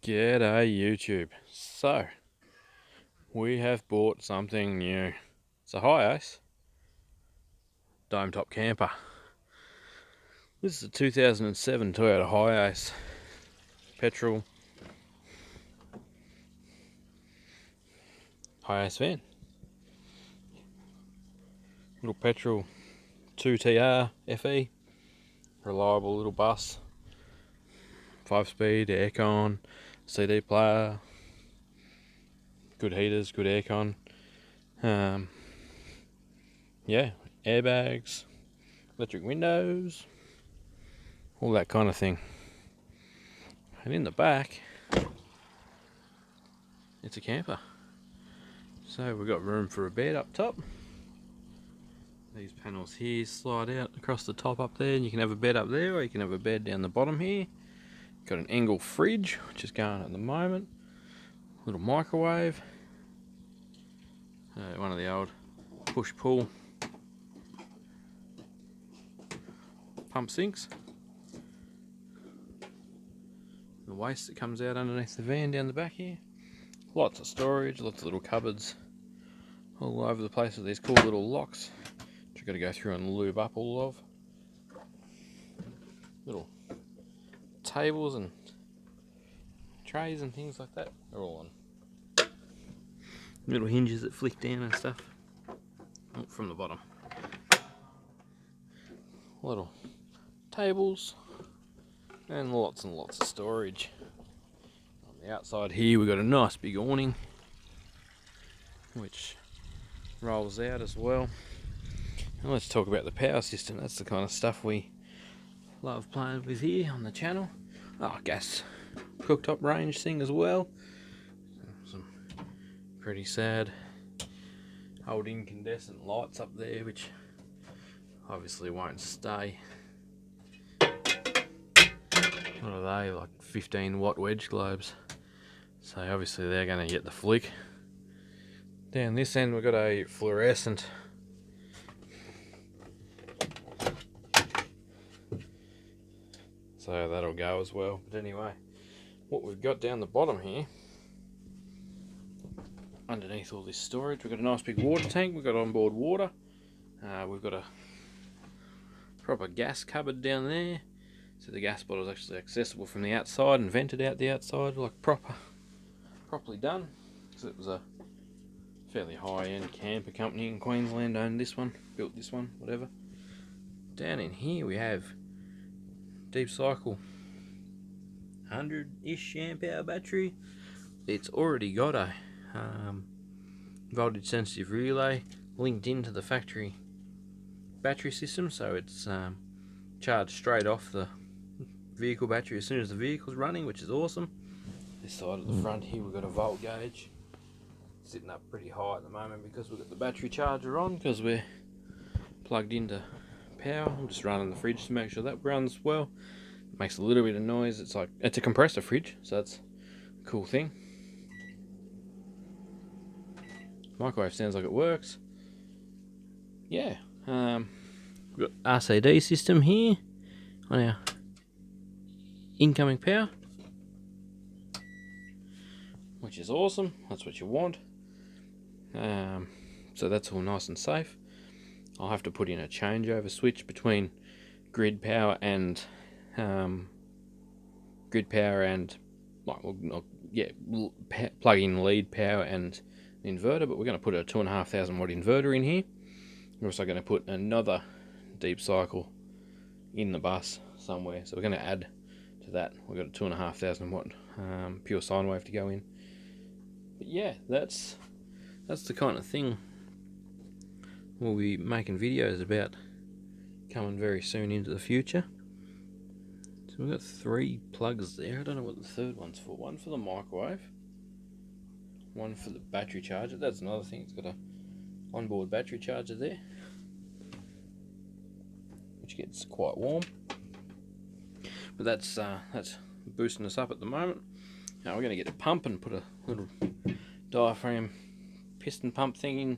G'day YouTube. So, we have bought something new. It's a Hiace dome top camper. This is a 2007 Toyota Hiace petrol Hiace van. Little petrol 2TR FE. Reliable little bus. 5-speed, aircon, CD player. Good heaters, good aircon. Yeah, airbags, electric windows, all that kind of thing. And in the back, it's a camper. So we've got room for a bed up top. These panels here slide out across the top up there, and you can have a bed up there, or you can have a bed down the bottom here. Got an angle fridge, which is going at the moment. Little microwave. One of the old push-pull pump sinks. The waste that comes out underneath the van down the back here. Lots of storage, lots of little cupboards all over the place with these cool little locks, which you've got to go through and lube up all of. Little tables and trays and things like that are all on little hinges that flick down and stuff from the bottom. Little tables and lots of storage. On the outside here we've got a nice big awning which rolls out as well. And let's talk about the power system. That's the kind of stuff we love playing with here on the channel. Oh, gas cooktop range thing as well. Some pretty sad old incandescent lights up there which obviously won't stay. What are they, like 15 watt wedge globes, so obviously they're going to get the flick. Down this end we've got a fluorescent so that'll go as well. But anyway, what we've got down the bottom here, underneath all this storage, we've got a nice big water tank. We've got onboard water. We've got a proper gas cupboard down there, so the gas bottle is actually accessible from the outside and vented out the outside, like properly done. So it was a fairly high-end camper company in Queensland owned this one, built this one, whatever. Down in here we have deep cycle 100-ish amp hour battery. It's already got a voltage sensitive relay linked into the factory battery system, so it's charged straight off the vehicle battery as soon as the vehicle's running, which is awesome. This side of the front here we've got a volt gauge sitting up pretty high at the moment because we've got the battery charger on because we're plugged into power. I'm just running the fridge to make sure that runs well. It makes a little bit of noise. It's a compressor fridge, so that's a cool thing. Microwave sounds like it works. Yeah, we've got RCD system here on our incoming power, which is awesome. That's what you want. So that's all nice and safe. I'll have to put in a changeover switch between grid power and plug in lead power and inverter, but we're going to put a 2,500 watt inverter in here. We're also going to put another deep cycle in the bus somewhere, so we're going to add to that. We've got a 2,500 watt pure sine wave to go in. But yeah, that's the kind of thing we'll be making videos about coming very soon into the future. So we've got 3 plugs there. I don't know what the third one's for. One for the microwave, one for the battery charger. That's another thing. It's got a onboard battery charger there, which gets quite warm. But that's boosting us up at the moment. Now we're going to get a pump and put a little diaphragm piston pump thing in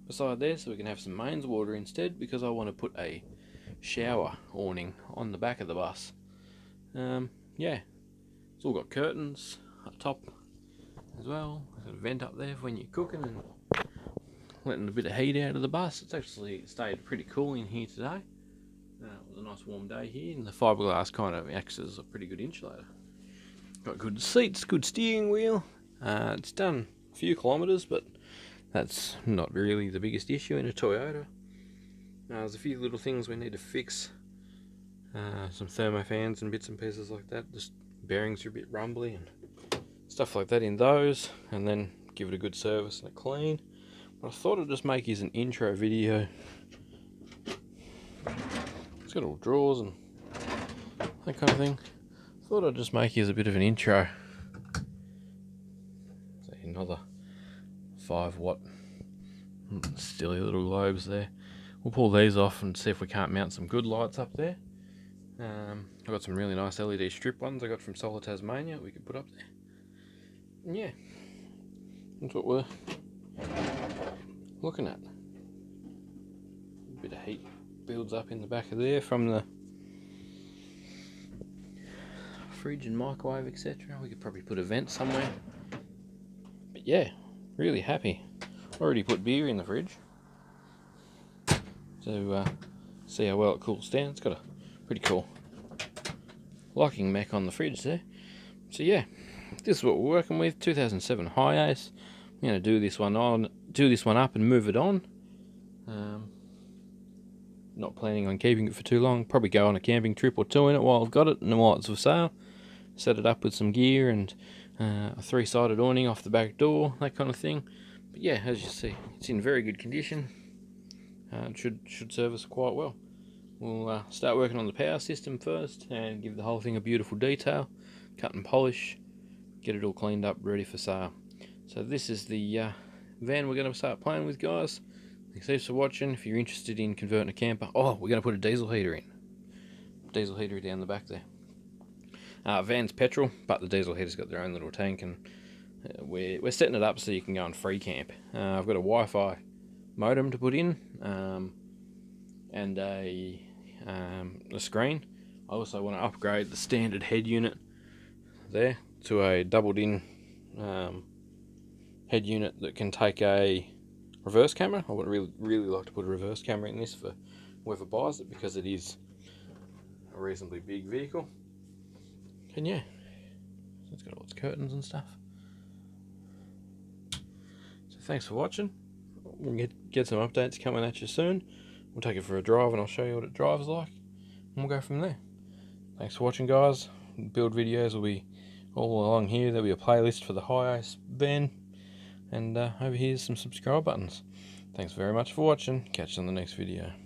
beside there so we can have some mains water instead, because I want to put a shower awning on the back of the bus. Yeah, it's all got curtains. top as well. There's a vent up there for when you're cooking and letting a bit of heat out of the bus. It's actually stayed pretty cool in here today. It was a nice warm day here, and the fiberglass kind of acts as a pretty good insulator. Got good seats, good steering wheel. It's done a few kilometres, but that's not really the biggest issue in a Toyota. There's a few little things we need to fix. Some thermofans and bits and pieces like that. Just bearings are a bit rumbly and stuff like that in those, and then give it a good service and a clean. But I thought I'd just make you an intro video. It's got all drawers and that kind of thing. Thought I'd just make you a bit of an intro. See, another 5-watt silly little globes there. We'll pull these off and see if we can't mount some good lights up there. I've got some really nice LED strip ones I got from Solar Tasmania we could put up there. And yeah, that's what we're looking at. A bit of heat builds up in the back of there from the fridge and microwave, etc. We could probably put a vent somewhere. But yeah, really happy. Already put beer in the fridge to see how well it cools down. It's got a pretty cool locking mech on the fridge there. So yeah, this is what we're working with. 2007 Hiace. I'm going to do this one up and move it on. Not planning on keeping it for too long. Probably go on a camping trip or two in it while I've got it and while it's for sale. Set it up with some gear and a 3-sided awning off the back door, that kind of thing. But yeah, as you see, it's in very good condition. It should serve us quite well. We'll start working on the power system first and give the whole thing a beautiful detail, cut and polish, get it all cleaned up, ready for sale. So this is the van we're going to start playing with, guys. Thanks for watching. If you're interested in converting a camper, we're going to put a diesel heater in. Diesel heater down the back there. Van's petrol, but the diesel heater's got their own little tank, and we're setting it up so you can go on free camp. I've got a Wi-Fi modem to put in, and a screen. I also want to upgrade the standard head unit there to a doubled-in head unit that can take a reverse camera. I would really like to put a reverse camera in this for whoever buys it, because it is a reasonably big vehicle. And yeah, so it's got all its curtains and stuff. So thanks for watching. We'll get some updates coming at you soon. We'll take it for a drive and I'll show you what it drives like, and we'll go from there. Thanks for watching, guys. Build videos will be all along here. There'll be a playlist for the Hiace van, and over here's some subscribe buttons. Thanks very much for watching. Catch you on the next video.